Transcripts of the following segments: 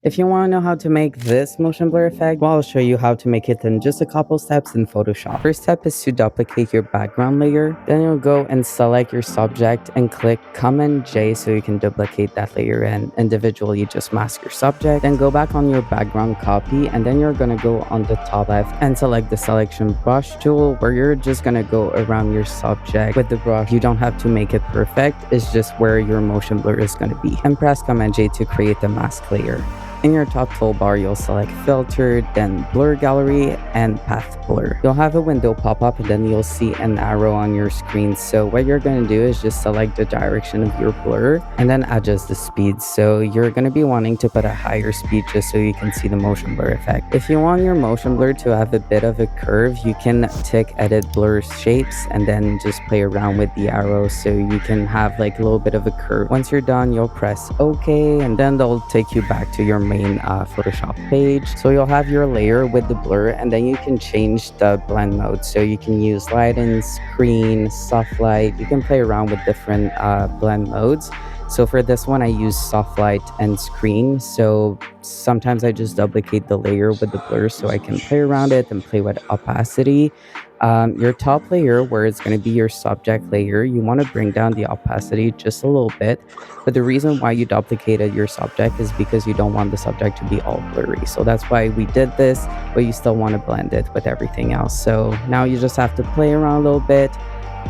If you want to know how to make this motion blur effect, well, I'll show you how to make it in just a couple steps in Photoshop. First step is to duplicate your background layer. Then you'll go and select your subject and click Command J so you can duplicate that layer and individually just mask your subject. Then go back on your background copy, and then you're going to go on the top left and select the selection brush tool, where you're just going to go around your subject with the brush. You don't have to make it perfect, it's just where your motion blur is going to be. And press Command J to create the mask layer. In your top toolbar, you'll select Filter, then Blur Gallery, and Path Blur. You'll have a window pop up, and then you'll see an arrow on your screen. So what you're going to do is just select the direction of your blur, and then adjust the speed. So you're going to be wanting to put a higher speed just so you can see the motion blur effect. If you want your motion blur to have a bit of a curve, you can tick Edit Blur Shapes, and then just play around with the arrow so you can have like a little bit of a curve. Once you're done, you'll press OK, and then they'll take you back to your main Photoshop page. So you'll have your layer with the blur, and then you can change the blend mode. So you can use lighten, screen, soft light. You can play around with different blend modes. So for this one, I use soft light and screen. So sometimes I just duplicate the layer with the blur so I can play around it and play with opacity. Your top layer, where it's going to be your subject layer, you want to bring down the opacity just a little bit. But the reason why you duplicated your subject is because you don't want the subject to be all blurry. So that's why we did this, but you still want to blend it with everything else. So now you just have to play around a little bit,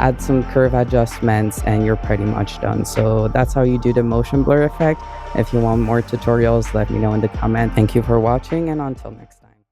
add some curve adjustments, and you're pretty much done. So that's how you do the motion blur effect. If you want more tutorials, let me know in the comment. Thank you for watching, and until next time.